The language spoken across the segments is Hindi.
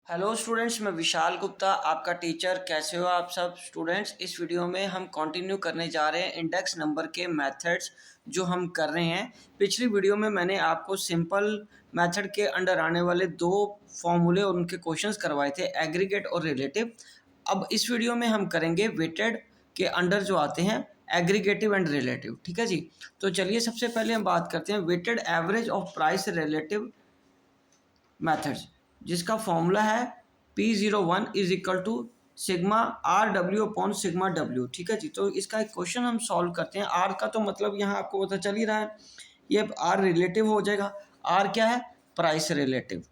हेलो स्टूडेंट्स, मैं विशाल गुप्ता आपका टीचर। कैसे हो आप सब स्टूडेंट्स। इस वीडियो में हम कंटिन्यू करने जा रहे हैं इंडेक्स नंबर के मेथड्स जो हम कर रहे हैं। पिछली वीडियो में मैंने आपको सिंपल मेथड के अंडर आने वाले दो फॉर्मूले और उनके क्वेश्चंस करवाए थे, एग्रीगेट और रिलेटिव। अब इस वीडियो में हम करेंगे वेटेड के अंडर जो आते हैं एग्रीगेटिव एंड रिलेटिव। ठीक है जी। तो चलिए सबसे पहले हम बात करते हैं weighted average of price relative methods, जिसका फॉर्मूला है P01 is equal to sigma R W upon sigma W. ठीक है जी। तो इसका एक क्वेश्चन हम सॉल्व करते हैं। आर का तो मतलब यहाँ आपको पता चल ही रहा है, ये आर रिलेटिव हो जाएगा। आर क्या है? Price relative.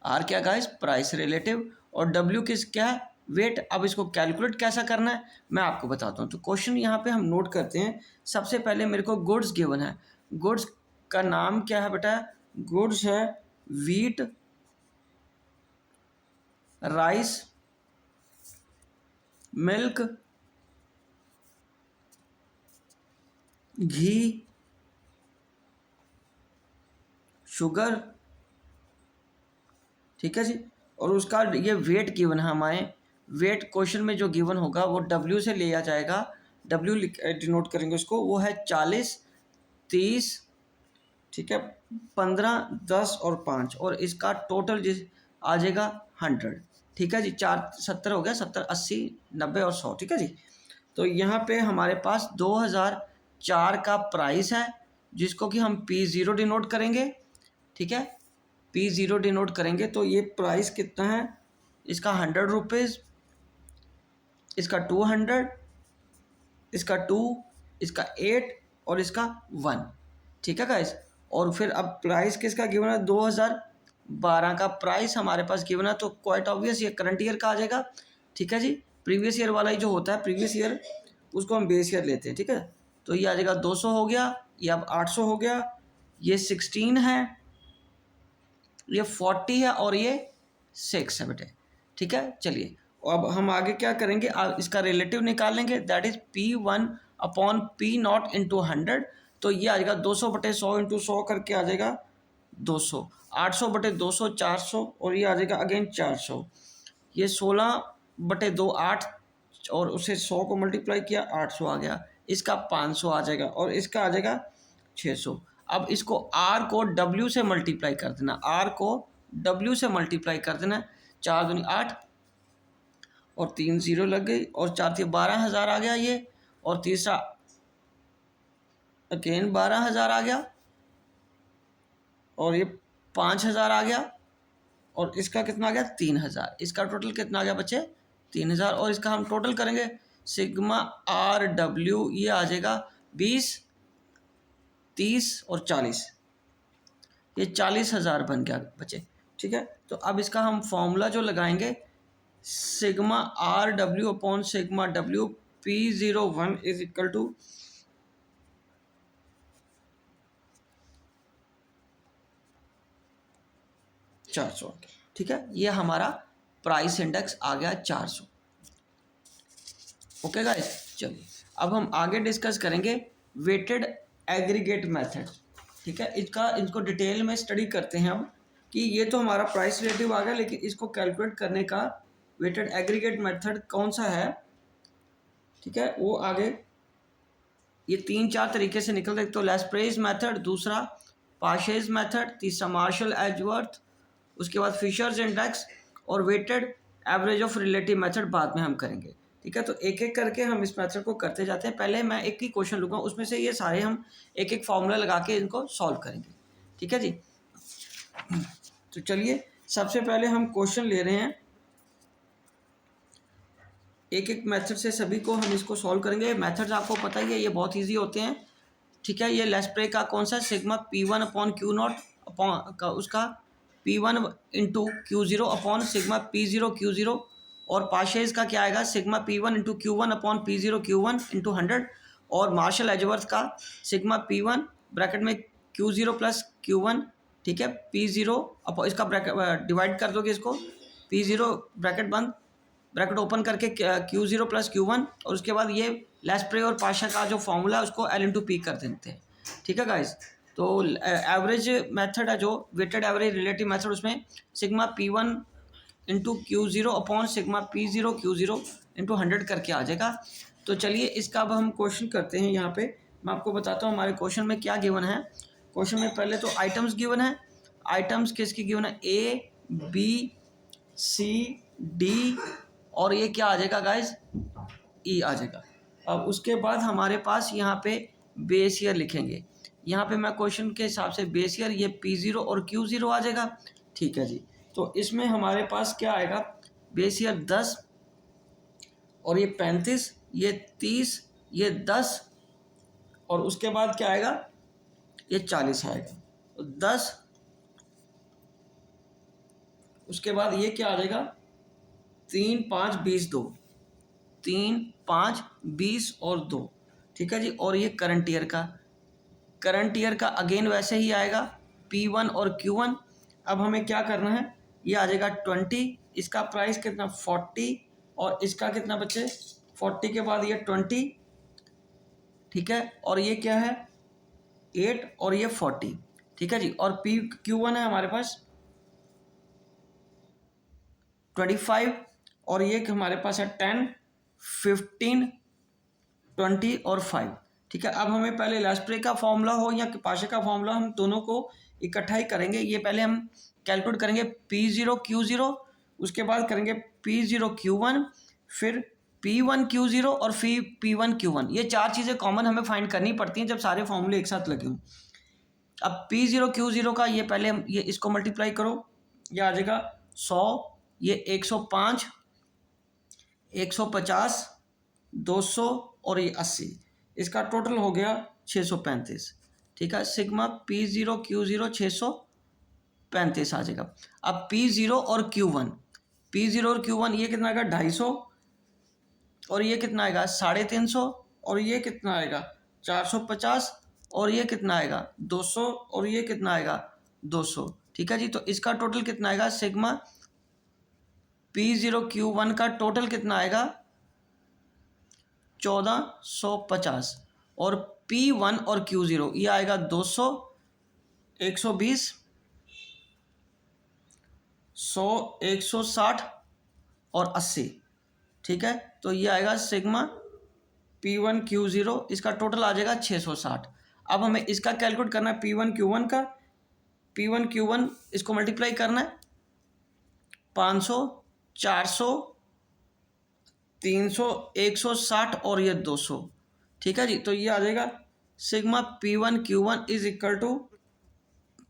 आर क्या गाइस? Price relative. और डब्ल्यू किस क्या है? वेट। अब इसको कैलकुलेट कैसा करना है मैं आपको बताता हूँ। तो क्वेश्चन यहाँ पे हम नोट करते हैं। सबसे पहले मेरे को गुड्स गिवन है। गुड्स का नाम क्या है बेटा? गुड्स है वीट, राइस, मिल्क, घी, शुगर। ठीक है जी। और उसका ये वेट गिवन है हमारे। वेट क्वेश्चन में जो गिवन होगा वो डब्ल्यू से लिया जाएगा। डब्ल्यू डिनोट करेंगे उसको, वो है 40, 30, ठीक है, 15, 10 और 5। और इसका टोटल जिस आ जाएगा 100। ठीक है जी। 4 70 हो गया, 70, 80, 90 और 100। ठीक है जी। तो यहाँ पे हमारे पास 2004 का प्राइस है, जिसको कि हम P0 डिनोट करेंगे। ठीक है, P0 डिनोट करेंगे। तो ये प्राइस कितना है? इसका 100 रुपीज़, इसका 200, इसका 2, इसका 8 और इसका 1। ठीक है गाइस। और फिर अब प्राइस किसका गिवन है? 2012 का प्राइस हमारे पास गिवन है। तो क्वाइट ऑब्वियस ये करंट ईयर का आ जाएगा। ठीक है जी। प्रीवियस ईयर वाला ही जो होता है प्रीवियस ईयर, उसको हम बेस ईयर लेते हैं। ठीक है। तो ये आ जाएगा 200 हो गया, ये अब 800 हो गया, ये 16 है, ये 40 है और ये 6 है बेटे। ठीक है। चलिए अब हम आगे क्या करेंगे, इसका रिलेटिव निकालेंगे। That is P1 upon P0 into 100। तो ये आ जाएगा 200 बटे 100 इंटू 100 करके आ जाएगा 200। 800 बटे 200 400 और ये आ जाएगा अगेन 400। ये 16 बटे 2 8 और उसे 100 को मल्टीप्लाई किया 800 आ गया। इसका 500 आ जाएगा और इसका आ जाएगा 600। अब इसको R को W से मल्टीप्लाई कर देना। R को W से मल्टीप्लाई कर देना। 4 दूनी 8 और 3 0 लग गई और 4 थी 12,000 आ गया ये। और तीसरा अगेन 12,000 आ गया और ये 5,000 आ गया और इसका कितना आ गया? 3,000। इसका टोटल कितना आ गया बच्चे? 3,000। और इसका हम टोटल करेंगे सिग्मा आर डब्ल्यू, ये आ जाएगा 20, 30 और 40। ये 40,000 बन गया बच्चे। ठीक है। तो अब इसका हम फॉर्मूला जो लगाएंगे, sigma R W upon sigma W P01 is equal to 400। ठीक है। ये हमारा प्राइस इंडेक्स आ गया 400। Okay guys. चलिए अब हम आगे डिस्कस करेंगे वेटेड एग्रीगेट मेथड। ठीक है। इसको डिटेल में स्टडी करते हैं हम कि ये तो हमारा प्राइस रिलेटिव आ गया, लेकिन इसको कैलकुलेट करने का वेटेड एग्रीगेट मेथड कौन सा है। ठीक है, वो आगे ये 3-4 तरीके से निकलता है। एक तो लेस्प्रेज मेथड, दूसरा पाशेज मेथड, तीसरा मार्शल एजवर्थ, उसके बाद फिशर्स इंडेक्स और weighted average of relative method बाद में हम करेंगे। ठीक है। तो एक एक करके हम इस मेथड को करते जाते हैं। पहले मैं एक ही क्वेश्चन लूँगा, उसमें से ये सारे हम एक एक फॉर्मूला लगा के इनको सॉल्व करेंगे। ठीक है जी। तो चलिए सबसे पहले हम क्वेश्चन ले रहे हैं। एक एक मेथड से सभी को हम इसको सॉल्व करेंगे। मेथड्स आपको पता ही है, ये बहुत ईजी होते हैं। ठीक है। ये लेस्प्रे का कौन सा? Sigma P1 upon Q0 upon का उसका P1 into Q0 upon sigma P0 Q0। और पाशेज का क्या आएगा? Sigma P1 into Q1 upon P0 Q1 into 100। और मार्शल एजवर्थ का सिग्मा P1 ब्रैकेट में Q0 प्लस Q1। ठीक है। P0 अपॉन इसका ब्रैकेट डिवाइड कर दोगे इसको, P0 ब्रैकेट बंद, ब्रैकेट ओपन करके Q0 प्लस Q1। और उसके बाद ये लेस्प्रे और पाशा का जो फॉर्मूला है उसको L इंटू पी कर देते हैं। ठीक है गाइज। तो एवरेज मेथड है जो वेटेड एवरेज रिलेटिव मेथड, उसमें sigma P1 into Q0 upon sigma P0 Q0 into 100 करके आ जाएगा। तो चलिए इसका अब हम क्वेश्चन करते हैं। यहाँ पे मैं आपको बताता हूँ हमारे क्वेश्चन में क्या गिवन है। क्वेश्चन में पहले तो आइटम्स गिवन है। आइटम्स किसकी गिवन है? A B C D और ये क्या आ जाएगा गाइज? E आ जाएगा। अब उसके बाद हमारे पास यहाँ पे बेस ईयर लिखेंगे। यहाँ पे मैं क्वेश्चन के हिसाब से बेस ईयर ये P0 और Q0 आ जाएगा। ठीक है जी। तो इसमें हमारे पास क्या आएगा? बेस ईयर 10 और ये 35, ये 30, ये 10 और उसके बाद क्या आएगा? ये 40 आएगा। तो 10, उसके बाद ये क्या आ जाएगा? 3 5 20 2, 3 5 20 और 2। ठीक है जी। और ये करंट ईयर का अगेन वैसे ही आएगा P1 और Q1। अब हमें क्या करना है? ये आ जाएगा 20, इसका प्राइस कितना? 40 और इसका कितना बचे? 40 के बाद ये 20। ठीक है। और ये क्या है? 8 और ये 40। ठीक है जी। और Q1 है हमारे पास 25 और ये हमारे पास है 10 15 20 और 5। ठीक है। अब हमें पहले लेस्प्रे का फॉर्मूला हो या पाशे का फॉर्मूला, हम दोनों को इकट्ठा ही करेंगे। ये पहले हम कैलकुलेट करेंगे P0 Q0, उसके बाद करेंगे P0 Q1, फिर P1 Q0 और फिर P1 Q1। ये चार चीज़ें कॉमन हमें फाइंड करनी पड़ती हैं जब सारे फॉर्मूले एक साथ लगे हों। अब P0 Q0 का ये पहले हम ये इसको मल्टीप्लाई करो, ये आ जाएगा 100, ये 105, 150, 200 और ये 80। इसका टोटल हो गया 635। ठीक है। सिग्मा P0 Q0 635 आ जाएगा। अब P0 और Q1 ये कितना आएगा? 250 और ये कितना आएगा? 350 और ये कितना आएगा? 450 और ये कितना आएगा? 200 और ये कितना आएगा? 200। ठीक है जी। तो इसका टोटल कितना आएगा? सिग्मा P0 Q1 का टोटल कितना आएगा? 1450 और P1 और Q0 ये आएगा 200, 120, 100, 160 और 80। ठीक है। तो ये आएगा सिग्मा P1 Q0, इसका टोटल आ जाएगा 660। अब हमें इसका कैलकुलेट करना है P1 Q1 का। P1 Q1 इसको मल्टीप्लाई करना है 500, 400, 300, 160 और ये 200। ठीक है जी। तो ये आ जाएगा sigma P1 Q1 is equal to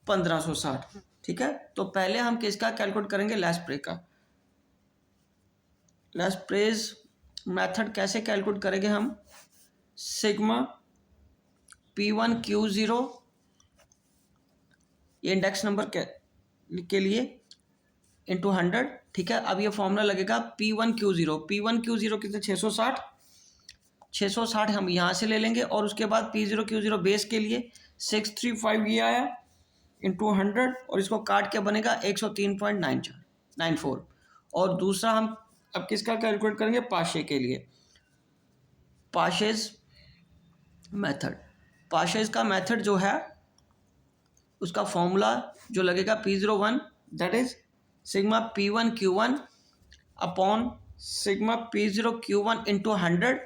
1560। ठीक है। तो पहले हम किसका कैलकुलेट करेंगे? लेस्प्रे का। लेस्प्रेज मेथड कैसे कैलकुलेट करेंगे हम? सिग्मा P1 Q0 ये इंडेक्स नंबर के लिए इंटू 100। ठीक है। अब ये फॉर्मूला लगेगा P1 Q0 कितने? 660 हम यहाँ से ले लेंगे और उसके बाद P0 Q0 बेस के लिए 635 ये आया इंटू 100 और इसको काट के बनेगा 103.94। और दूसरा हम अब किसका कैलकुलेट करेंगे? पाशे के लिए। पाशेज का मेथड जो है उसका फॉर्मूला जो लगेगा P01 that is sigma P1 Q1 upon sigma P0 Q1 into 100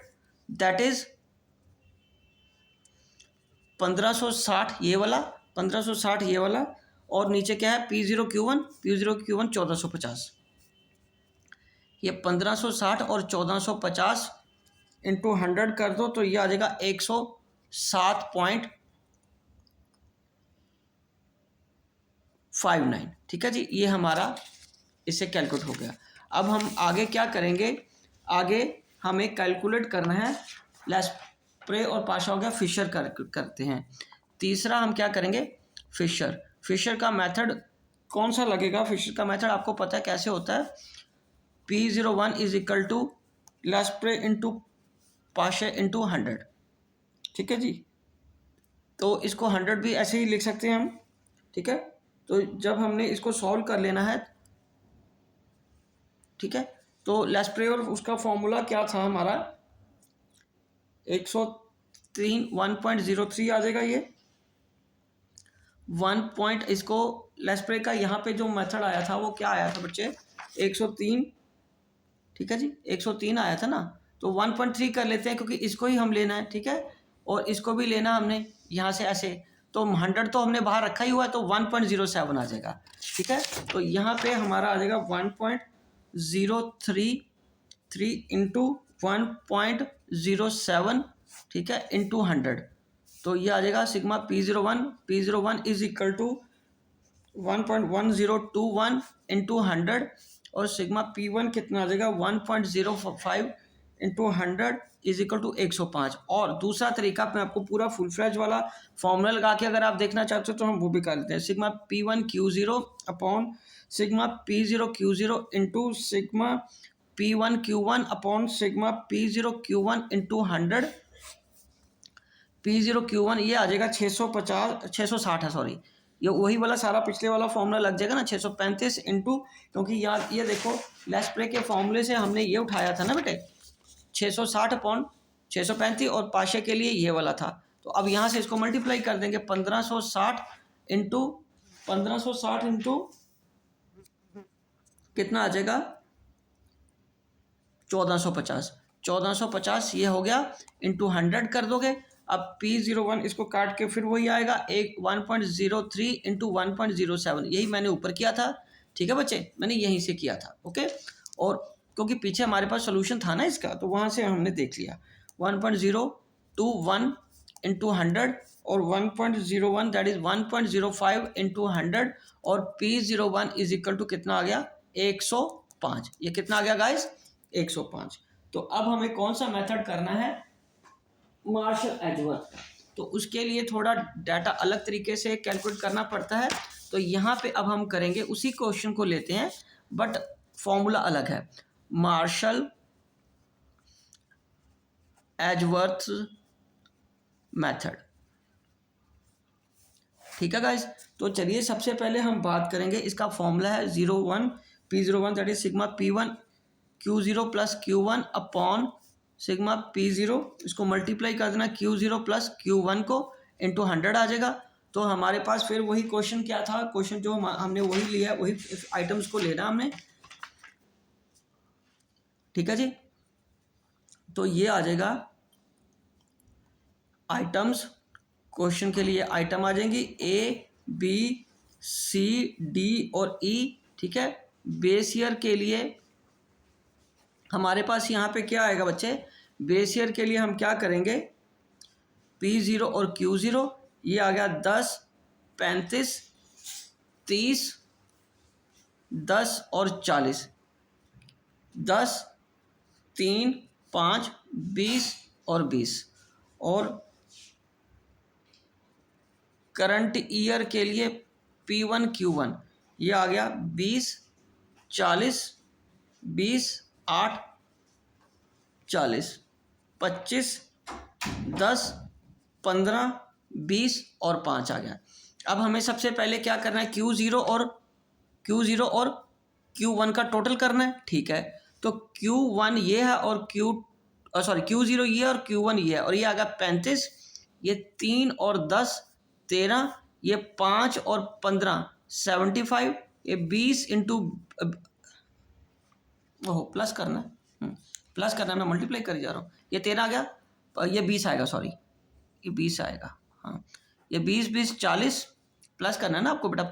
that is 1560 ये वाला, 1560 ये वाला और नीचे क्या है? P0 Q1 1450। ये 1560 और 1450 इंटू 100 कर दो तो ये आ जाएगा 107.59। ठीक है जी। ये हमारा इससे कैलकुलेट हो गया। अब हम आगे क्या करेंगे? आगे हमें कैलकुलेट करना है लेस्प्रे और पाशा हो गया, फिशर करते हैं। तीसरा हम क्या करेंगे? फिशर का मेथड कौन सा लगेगा? फिशर का मेथड आपको पता है कैसे होता है? P01 is equal to Laspeyres into Paasche into 100। ठीक है जी। तो इसको 100 भी ऐसे ही लिख सकते हैं हम। ठीक है। तो जब हमने इसको सॉल्व कर लेना है, ठीक है, तो लेस्प्रे और उसका फॉर्मूला क्या था हमारा? 103 1.03 आ जाएगा ये। 1 पॉइंट इसको लेस्प्रे का यहाँ पे जो मेथड आया था वो क्या आया था बच्चे 103, ठीक है जी 103 आया था ना। तो 1.3 कर लेते हैं क्योंकि इसको ही हम लेना है, ठीक है, और इसको भी लेना हमने यहाँ से ऐसे, तो 100 तो हमने बाहर रखा ही हुआ है तो 1.07 आ जाएगा, ठीक है। तो यहाँ पे हमारा आ जाएगा 1.033 इंटू 1.07, ठीक है, इंटू 100। तो ये आ जाएगा sigma P01 is equal to 1.1021 into 100, और सिग्मा P1 कितना आ जाएगा 1.05 इंटू 100 इज इक्वल टू 105। और दूसरा तरीका मैं आपको पूरा फुल फ्लैज वाला फॉर्मूला लगा के अगर आप देखना चाहते हो तो हम वो भी कर लेते हैं। Sigma P1Q0 upon sigma P0Q0 into sigma P1Q1 upon sigma P0Q1 into 100। P0Q1 ये आ जाएगा 660 है, सॉरी, ये वही वाला सारा पिछले वाला फॉर्मूला लग जाएगा ना 635 इंटू, क्योंकि यार ये देखो लेस्प्रे के फॉर्मूले से हमने ये उठाया था ना बेटे 660 अपॉन 635, और पाशे के लिए ये वाला था। तो अब यहाँ से इसको मल्टीप्लाई कर देंगे 1560 इंटू कितना आ जाएगा 1450 ये हो गया, इंटू 100 कर दोगे। अब P01 इसको काट के फिर वही आएगा 1.03 इंटू 1.07, यही मैंने ऊपर किया था, ठीक है बच्चे, मैंने यहीं से किया था, ओके। और क्योंकि पीछे हमारे पास सोल्यूशन था ना इसका, तो वहाँ से हमने देख लिया 1.021 इंटू 100 और 1.01 दैट इज 1.05 इंटू 100, और P01 इज इक्वल टू कितना आ गया 105। ये कितना आ गया गाइस 105। तो अब हमें कौन सा मेथड करना है मार्शल एजवर्थ का, तो उसके लिए थोड़ा डाटा अलग तरीके से कैलकुलेट करना पड़ता है। तो यहाँ पे अब हम करेंगे उसी क्वेश्चन को लेते हैं बट फॉर्मूला अलग है, मार्शल एजवर्थ मेथड, ठीक है गाइस। तो चलिए सबसे पहले हम बात करेंगे, इसका फॉर्मूला है 01 P01 that is sigma P1Q0 plus Q1 upon sigma P0, इसको मल्टीप्लाई कर देना Q0 प्लस Q1 को इंटू 100 आ जाएगा। तो हमारे पास फिर वही क्वेश्चन क्या था, क्वेश्चन जो हमने वही लिया, वही आइटम्स को लेना हमने, ठीक है जी। तो ये आ जाएगा आइटम्स, क्वेश्चन के लिए आइटम आ जाएंगी A B C D और E, ठीक है। बेस ईयर के लिए हमारे पास यहाँ पे क्या आएगा बच्चे, बेस ईयर के लिए हम क्या करेंगे P0 और Q0, ये आ गया 10 35 30 10 और 40, 10 3 5 20 और 20, और करंट ईयर के लिए P1Q1 ये आ गया 20 40 20 8 40 25 10 15 20 और 5 आ गया। अब हमें सबसे पहले क्या करना है Q0 और Q1 का टोटल करना है, ठीक है। तो Q1 ये है और Q0 ये और Q1 ये है, और ये आ गया 35, ये 3 और 10 13, ये 5 और 15 75, ये 20 इंटू ओहो प्लस करना है, प्लस करना है, मैं मल्टीप्लाई कर जा रहा हूँ, ये 13 आ गया, ये 20 आएगा, सॉरी ये 20 आएगा, हाँ ये 20 20 40 प्लस करना है ना आपको बेटा,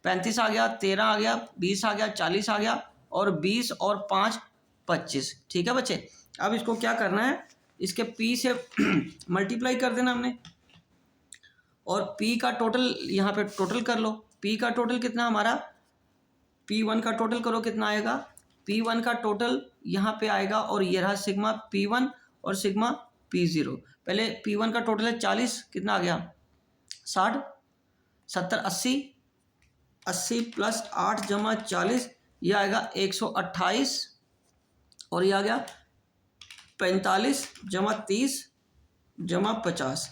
35 आ गया, 13 आ गया, 20 आ गया, 40 आ गया, और 20 और 5 25, ठीक है बच्चे। अब इसको क्या करना है, इसके P से मल्टीप्लाई कर देना हमने, और P का टोटल यहाँ पे टोटल कर लो, P का टोटल कितना हमारा, P1 का टोटल करो कितना आएगा, P1 का टोटल यहाँ पे आएगा, और ये रहा सिग्मा P1 और सिग्मा P0। पहले P1 का टोटल है 40, कितना आ गया 60 70 80 प्लस 8 जमा 40, ये आएगा 128, और ये आ गया 45 जमा 30 जमा 50,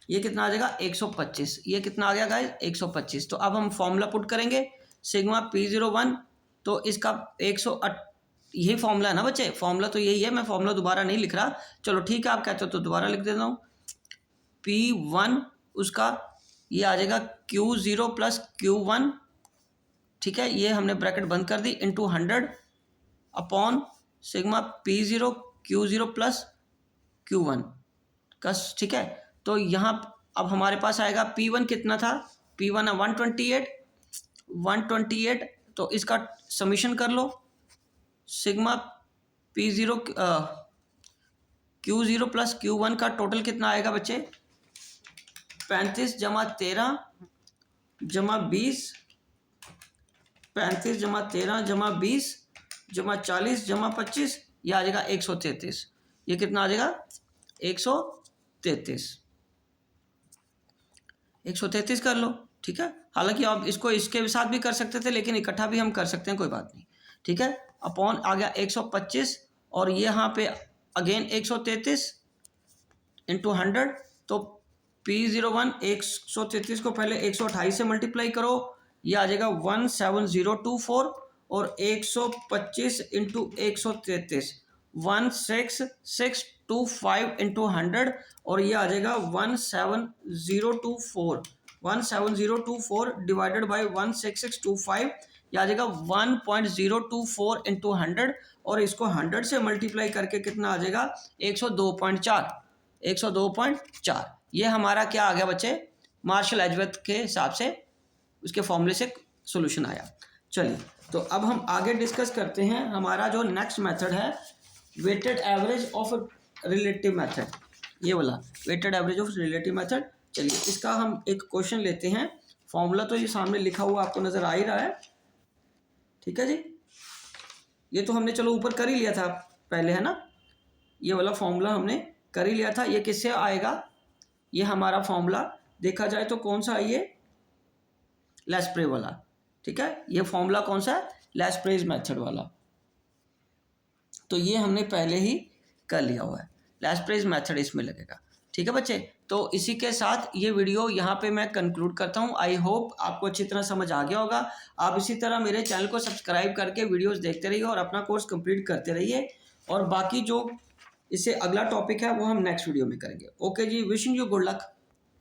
ये कितना आ जाएगा 125, ये कितना आ गया गाइस 125। तो अब हम फॉर्मूला पुट करेंगे सिग्मा P01, तो इसका 108, यही फॉर्मूला है ना बच्चे, फॉर्मूला तो यही है, मैं फॉर्मूला दोबारा नहीं लिख रहा, चलो ठीक है आप कहते हो तो दोबारा लिख देता हूँ। P1 उसका ये आ जाएगा Q0 प्लस Q1, ठीक है, ये हमने ब्रैकेट बंद कर दी, into 100 upon sigma P0 Q0 plus Q1 का, ठीक है। तो यहाँ अब हमारे पास आएगा P1 कितना था, P1 है 128, तो इसका समीशन कर लो, sigma P0 Q0 plus Q1 का टोटल कितना आएगा बच्चे, 35 जमा 13 जमा 20, 35 जमा 13 जमा 20 जमा 40 जमा 25, ये आ जाएगा 133। ये कितना आ जाएगा 133 कर लो, ठीक है। हालांकि आप इसको इसके साथ भी कर सकते थे, लेकिन इकट्ठा भी हम कर सकते हैं, कोई बात नहीं, ठीक है। अपॉन आ गया 125 और ये यहाँ पे अगेन 133 इंटू 100, तो P01 133 को पहले 128 से मल्टीप्लाई करो, ये आ जाएगा 17024, और 125 इंटू 133 16625 इंटू 100, और ये आ जाएगा 17024 डिवाइडेड बाई 16625, ये आ जाएगा 1.024 इंटू 100, और इसको 100 से मल्टीप्लाई करके कितना आ जाएगा 102.4। ये हमारा क्या आ गया बच्चे, मार्शल एजवर्थ के हिसाब से उसके फॉर्मूले से सॉल्यूशन आया। चलिए, तो अब हम आगे डिस्कस करते हैं। हमारा जो नेक्स्ट मेथड है weighted average of relative method, ये वाला weighted average of relative method. चलिए, इसका हम एक क्वेश्चन लेते हैं। फॉर्मूला तो ये सामने लिखा हुआ आपको नजर आ ही रहा है, ठीक है जी। ये तो हमने चलो ऊपर कर ही लिया था पहले, है ना, ये वाला फॉर्मूला हमने कर ही लिया था। ये किससे आएगा, ये हमारा फॉर्मूला देखा जाए तो कौन सा है, ये लैस्प्रे वाला, ठीक है। ये फॉर्मूला कौन सा है, लैस्प्रेज मेथड वाला, तो ये हमने पहले ही कर लिया हुआ है, लैस्प्रेज मेथड इसमें लगेगा, ठीक है बच्चे। तो इसी के साथ ये वीडियो यहाँ पे मैं कंक्लूड करता हूँ। आई होप आपको अच्छी तरह समझ आ गया होगा। आप इसी तरह मेरे चैनल को सब्सक्राइब करके वीडियोस देखते रहिए और अपना कोर्स कंप्लीट करते रहिए, और बाकी जो इससे अगला टॉपिक है वो हम नेक्स्ट वीडियो में करेंगे। ओके जी, विशिंग यू गुड लक।